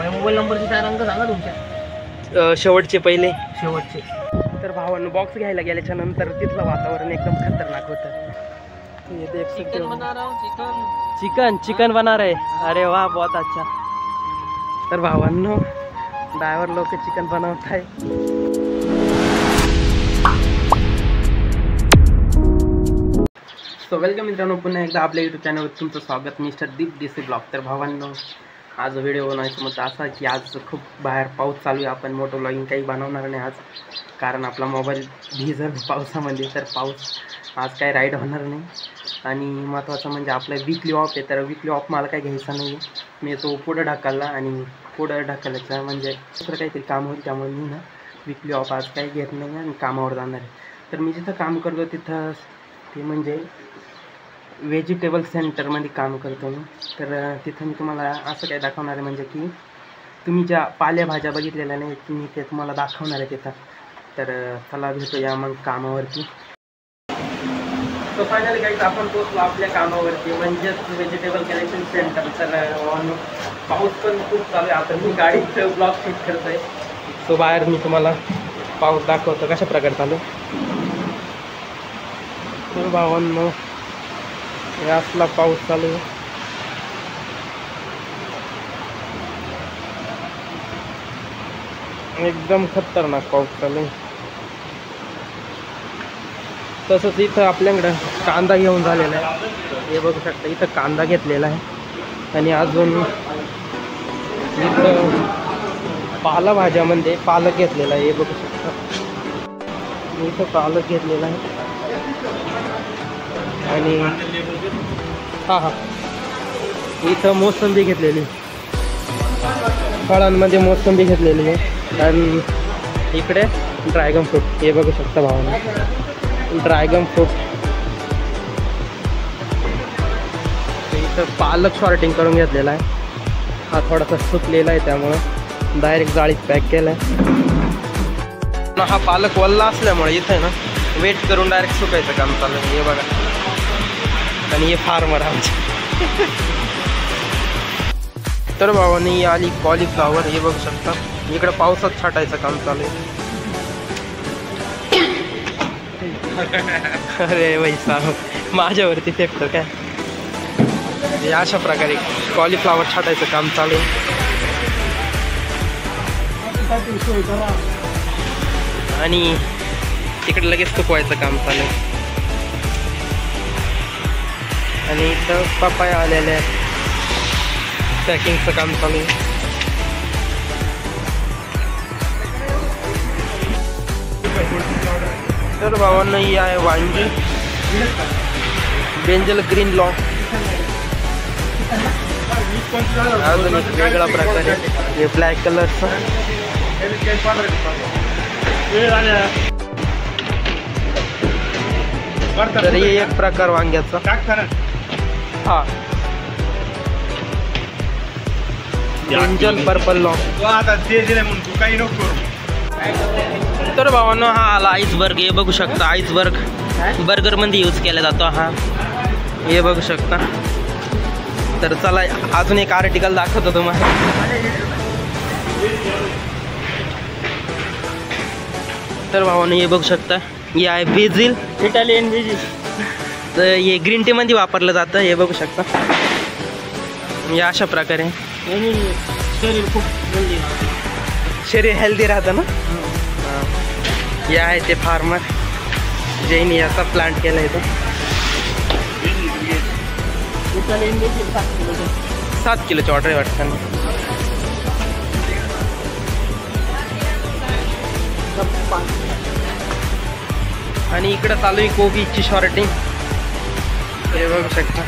Mobile नंबरचे 4 अंक सांगा तुमच्या शेवटचे पहिले शेवटचे. तर भावांनो बॉक्स घ्यायला गेल्याच्या नंतर तिथलं वातावरण एकदम खतरनाक होतं. ये देख सकते हो चिकन बना रहे. अरे वाह बहुत अच्छा. तर भावांनो ड्रायव्हर लोक चिकन बनवत आहे. सो वेलकम मित्रांनो, पुन्हा एकदा आपल्या यूट्यूब चॅनलवर तुमचं स्वागत. मिस्टर दीप DC ब्लॉग. तर भावांनो आज व्हिडिओ बनवायचं मत असा की आज खूप बाहेर पाऊस चालू आहे. आपण मोठं व्लॉगिंग काही बनवणार नाही आज, कारण आपला मोबाईल भिजल पावसामध्ये. तर पाऊस आज काही राईड होणार नाही. आणि महत्त्वाचं म्हणजे आपलं वीकली ऑफ आहे. तर वीकली ऑफ मला काही घ्यायचा नाही आहे. मी तो पुढं ढकलला आणि पुढं ढकलायचा म्हणजे दुसरं काहीतरी काम होईल. त्यामुळे मी ना वीकली ऑफ आज काही घेत नाही आणि कामावर जाणार आहे. तर मी जिथं काम करतो तिथं ते म्हणजे व्हेजिटेबल सेंटरमध्ये काम करतो मी. तर तिथं मी तुम्हाला असं काय दाखवणार आहे म्हणजे की तुम्ही ज्या पालेभाज्या बघितलेल्या नाही मी ते तुम्हाला दाखवणार आहे तिथं. तर चला भेटूया मग कामावरती. तर फायनली काही आपण पोचलो आपल्या कामावरती म्हणजेच व्हेजिटेबल कलेक्शन सेंटर. तर पाऊस पण खूप चालू आहे. आता मी गाडीचं ब्लॉग शूट करतो आहे. तो बाहेर मी तुम्हाला पाऊस दाखवतो कशा प्रकारे चालू. तर भावांनो असला पाऊस चालू आहे. एकदम खतरनाक पाऊस चालू आहे. तसंच इथं आपल्याकडं कांदा घेऊन झालेला आहे. हे बघू शकता इथं कांदा घेतलेला आहे. आणि अजून इथं पालेभाज्यामध्ये पालक घेतलेला आहे. हे बघू शकता इथं पालक घेतलेला आहे. आणि हां इथं मोसंबी घेतलेली, फळांमध्ये मोसंबी घेतलेली आहे. आणि इकडे ड्रॅगन फ्रूट हे बघू शकता भावांनो, ड्रॅगन फ्रूट. इथं पालक शॉर्टिंग करून घेतलेला आहे. हा थोडासा सुकलेला आहे त्यामुळं डायरेक्ट जाळीत पॅक केला आहे. हा पालक वल्ला असल्यामुळे इथं ना वेट करून डायरेक्ट सुकायचं काम चालू आहे. हे बघा. आणि हे फार्मर आमचे. तर भावानी आली कॉलीफ्लावर. हे बघू शकता इकडं पावसात छाटायचं काम चालू आहे. अरे वैसा माझ्यावरती फेकतो काय. हे अशा प्रकारे कॉलीफ्लावर छाटायचं काम चालू आहे. आणि तिकडे लगेच सुकवायचं काम चालू आहे. आणि इथं पपाया आलेल्या आहेत. पॅकिंगचं काम चालू आहे. तर भावांना ही आहे वांगी बेंजल ग्रीन लॉ. अजून एक वेगळा प्रकार आहे हे ब्लॅक कलरचा. तर हे एक प्रकार वांग्याचा. हा बेंजल पर्पल लॉ. तर भावांनो हा आला आईसबर्ग. हे बघू शकता आईसबर्ग बर्गर मध्ये यूज केला जातो हा. हे बघू शकता. तर चला अजून एक आर्टिकल दाखवतो तुम्हाला. तर भावांनो हे बघू शकता हे आहे बेजिल, इटालियन बेजिल. तर हे ग्रीन टी मध्ये वापरलं जातं. हे बघू शकता या अशा प्रकारे शरीर खूप शरीर हेल्दी राहतं ना. हे आहे ते फार्मर ज्यांनी याचा प्लांट केला आहे. 7 किलोची ऑर्डर आहे वाटतं. आणि इकडं चालू आहे कोबीची शॉर्टिंग. हे बघू शकता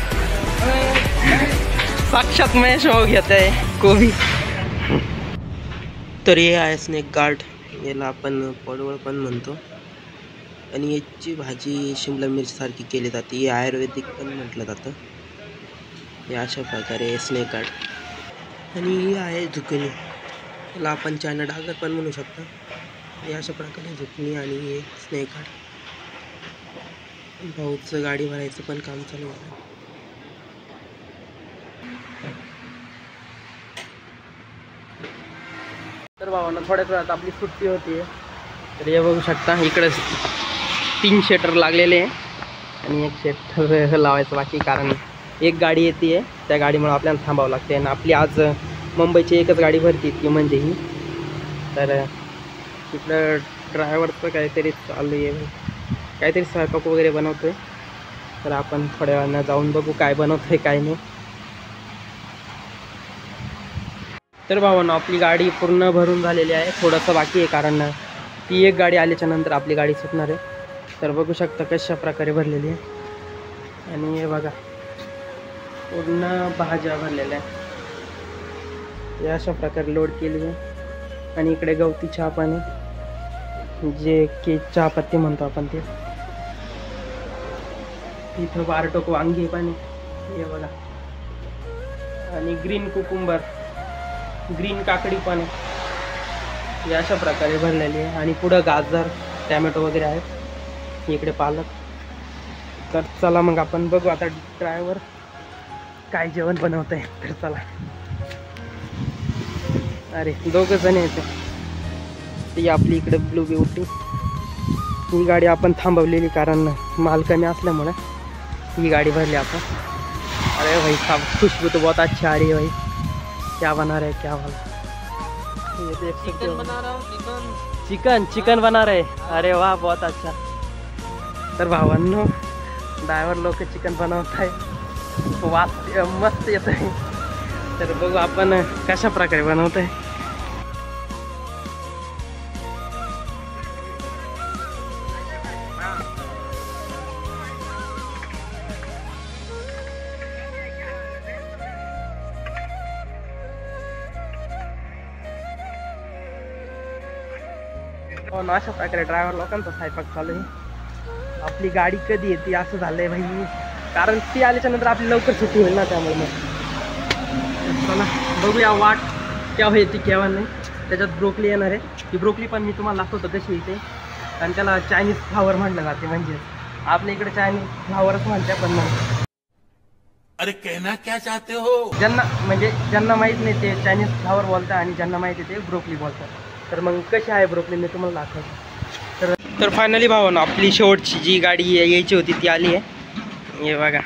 साक्षात महेश भाऊ घेत आहे कोबी. तर हे आहे स्नेक गार्ड. याला आपण पडवळ पण म्हणतो. आणि याची भाजी शिमला मिरची सारखी केली जाते. हे आयुर्वेदिक पण म्हटलं जातं. हे अशा प्रकारे स्नेक गार्ड. आणि ही आहे झुकणी. याला आपण चायना डागर पण म्हणू शकता. हे अशा प्रकारे झुकणी आणि हे स्नेक गार्ड. भाऊचं गाडी भरायचं पण काम चालू आहे. तर भावांना थोड्याच वेळात आपली सुट्टी होती. तर हे बघू शकता इकडे 3 शटर लागलेले आहे आणि 1 शटर लावायचं बाकी, कारण एक गाडी येते आहे, त्या गाडीमुळे आपल्याला थांबावं लागते. आणि आपली आज मुंबईची एकच गाडी भरती ती म्हणजे ही. तर तिकडं ड्रायव्हरचं काहीतरी चालू आहे, काहीतरी स्वयंपाक वगैरे बनवतो आहे. तर आपण थोड्या वेळानं जाऊन बघू काय बनवतो आहे काय नाही. तर भावांनो आपली गाडी पूर्ण भरून झालेली आहे, थोडंसं बाकी आहे, कारण ती एक गाडी आल्याच्या नंतर आपली गाडी सुटणार आहे. तर बघू शकता कशा प्रकारे भरलेली आहे. आणि हे बघा पूर्ण भाज्या भरलेल्या आहे, या अशा प्रकारे लोड केली आहे. आणि इकडे गवती चहा पाणी, जे की चहापत्ती म्हणतो आपण, ते इथं बारटोक वांगी पाणी हे बघा. आणि ग्रीन कुकुंबर, ग्रीन काकडी पाणी, या अशा प्रकारे भरलेली आहे. आणि पुढं गाजर टॅमॅटो वगैरे आहेत, इकडे पालक. तर चला मग आपण बघू आता ड्रायव्हर काय जेवण बनवत आहे. तर चला. अरे 2 जण येते. ती आपली इकडे ब्लू ब्युटी, ही गाडी आपण थांबवलेली कारण माल कमी असल्यामुळे ही गाडी भरली आपण. अरे भाई साहब खुशबू तो बहुत अच्छी आ रही है भाई. क्या बना रहे क्या वाला? ये देख सकते हो, बना रहा हूँ चिकन बना रहे. अरे वाह बहुत अच्छा. तर भावांनो ड्रायव्हर लोक चिकन बनवत आहे, वास मस्त येत आहे. तर बघू आपण कशा प्रकारे बनवत आहे. अशा प्रकारे ड्रायव्हर लोकांचा स्वयंपाक चालू आहे. आपली गाडी कधी येते असं झालंय भाई, कारण ती आल्याच्या नंतर आपली लवकर सुट्टी होईल ना, त्यामुळे मग चला बघूया वाट केव्हा येते केव्हा नाही. त्याच्यात ब्रोकली येणार आहे, ती ब्रोकली पण मी तुम्हाला दाखवतो कशी येते. कारण त्याला चायनीज फ्लावर म्हटलं जाते, म्हणजे आपल्या इकडे चायनीज फ्लावरच म्हणते. पण मग अरे कहना क्या चाहते हो? ज्यांना माहीत नाही ते चायनीज फ्लावर बोलतात, आणि ज्यांना माहिती ते ब्रोकली बोलतात. तर मग कशी आहे ब्रोकली मी तुम्हाला दाखवतो. तर फायनली भावांनो आपली शेवटची जी गाडी यायची होती ती आली आहे. हे बघा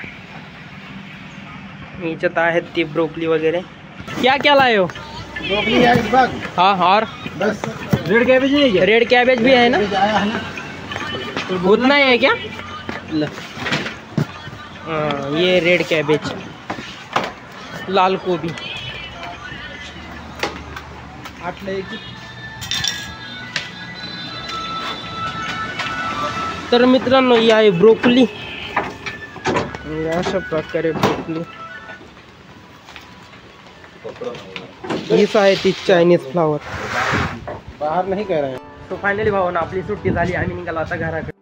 याच्यात आहेत ती ब्रोकली वगैरे. क्या क्या लाए हो? ब्रोकली है इस बार, हाँ और बस रेड कैबेज नहीं है क्या? रेड कैबेज भी है ना, आया है ना, उतना ही है क्या? ये रेड कैबेज, लाल गोभी 8 ला 1. तर मित्रांनो ही आहे ब्रोकली, अशा प्रकारे ब्रोकली. हीच आहे ती चायनीज फ्लावर. बाहर नहीं कह रहे हैं. तो फायनली भावांनो आपली सुट्टी झाली, आम्ही निघालो आता घराकडे.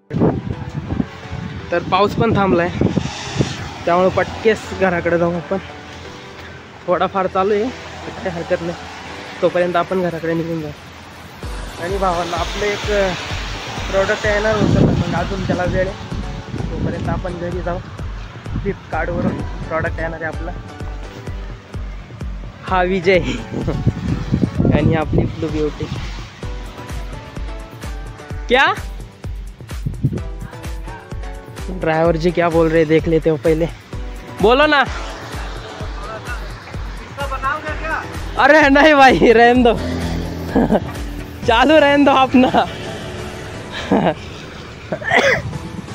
तर पाऊस पण थांबलाय, त्यामुळे पटकेस घराकडे जाऊ आपण. थोडाफार चालू आहे, काही हरकत नाही, तोपर्यंत आपण घराकडे निघून जाऊ. आणि भावांना आपलं एक प्रोडक्ट येणार होतं, मग अजून त्याला वेळ आहे, तोपर्यंत आपण घरी जाऊ. फ्लिपकार्टवरून प्रॉडक्ट येणार आहे आपला, हा विजय आणि आपली ब्लू ब्युटी. क्या ड्राइवर जी क्या बोल रहे देख लेते हो पहले. बोलो ना. अरे नहीं भाई रहने दो चालू रहने दो अपना.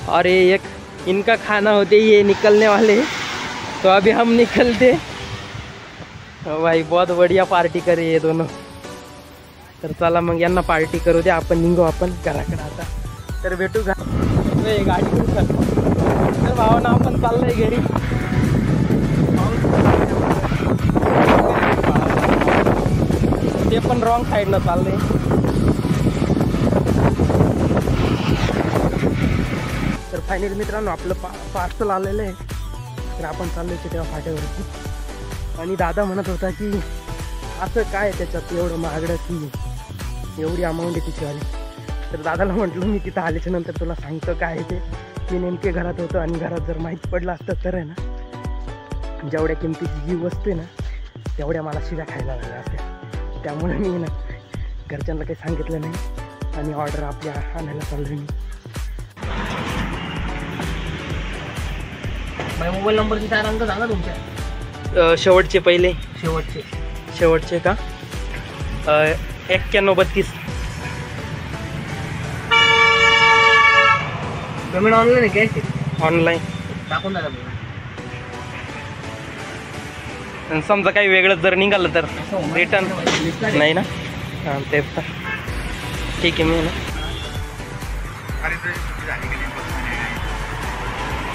और ये एक इनका खाना होते ये निकलने वाले, तो अभी हम निकलते. भाई बहुत बढ़िया पार्टी करे ये दोनों. तर चला मग यांना पार्टी करू दे, आपण निघू आपण घराकडे आता. तर भेटू का गाडी करू का. तर भावांना आपण चाललंय घरी. ते पण रॉंग साईडनं चाललंय. तर फायनली मित्रांनो आपलं पार्सल आलेलं आहे. तर आपण चाललोय तेव्हा फाट्यावरती. आणि दादा म्हणत होता की असं काय त्याच्यात एवढं महागडं की एवढी अमाऊंट आहे तिची आली. तर दादाला म्हटलं मी तिथं आल्याच्या नंतर तुला सांगतो काय आहे ते. मी नेमके घरात होतो आणि घरात जर माहीत पडलं असतं तर आहे ना, जेवढ्या किमतीची जी वस्तू आहे ना तेवढ्या मला शिव्या खायला लागल्या असत्या. त्यामुळे मी ना घरच्यांना काही सांगितलं नाही आणि ऑर्डर आपल्या आणायला चाललो मी. मोबाईल नंबरचे 4 अंक सांगा तुमच्या. शेवटचे पहिले शेवटचे का 9132. पेमेंट ऑनलाईन आहे कॅश ऑनलाईन. टाकून द्या. आणि समजा काही वेगळं जर निघालं तर रिटर्न नाही ना. हां ते तर ठीक आहे. मी ना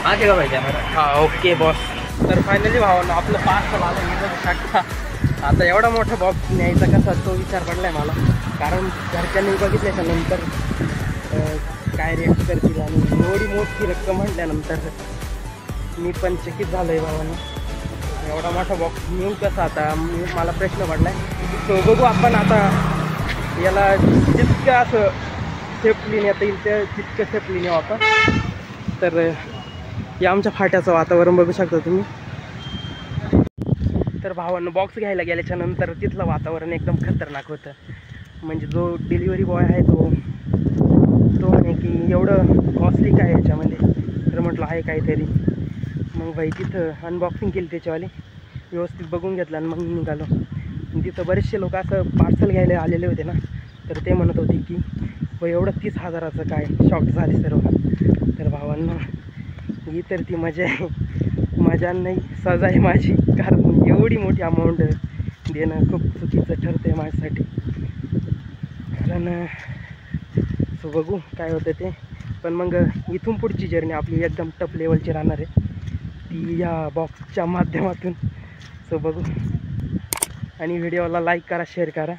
आगे का पाहिजे. हां ओके बॉस. तर फायनली भावानं आपलं पार्सल आलं. मी बघू शकता. आता एवढा मोठा बॉक्स न्यायचा कसा तो विचार पडला आहे मला, कारण घरच्यांनी बघितल्याच्या नंतर काय रिॲक्ट करतील आणि एवढी मोठी रक्कम म्हटल्यानंतर मी पण चकित झालो आहे भावानं. एवढा मोठा बॉक्स नेऊ कसा आता मला प्रश्न पडला आहे. तो बघू आपण आता याला जितकं असं सेफ्टली नेता येईल त्या तितकं सेफ्टली नेऊ आपण. तर या आमच्या फाट्याचं वातावरण बघू शकता तुम्ही. तर भावानं बॉक्स घ्यायला गेल्याच्या नंतर तिथलं वातावरण एकदम खतरनाक होतं. म्हणजे जो डिलिव्हरी बॉय आहे तो म्हणे की एवढं कॉस्टली काय याच्यामध्ये. तर म्हटलं आहे काहीतरी. मग भाई तिथं अनबॉक्सिंग केली त्याच्यावाली, व्यवस्थित बघून घेतलं आणि मग निघालो. तिथं बरेचसे लोक असं पार्सल घ्यायला आलेले होते ना, तर ते म्हणत होते की व एवढं 30,000चं काय. शॉक झाले सर्व. तर भावांना ही तर ती मजा आहे. मजा नाही सजा आहे माझी, कारण एवढी मोठी अमाऊंट देणं खूप चुकीचं ठरतं आहे माझ्यासाठी. कारण सो बघू काय होतं ते. पण मग इथून पुढची जर्नी आपली एकदम टफ लेवलची राहणार आहे, ती या बॉक्सच्या माध्यमातून. सो बघू. आणि व्हिडिओला लाईक करा, शेअर करा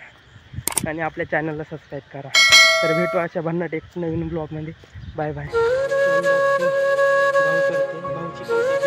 आणि आपल्या चॅनलला सबस्क्राईब करा. तर भेटू अशा भन्नाट एक नवीन ब्लॉगमध्ये. Bye bye. भाऊची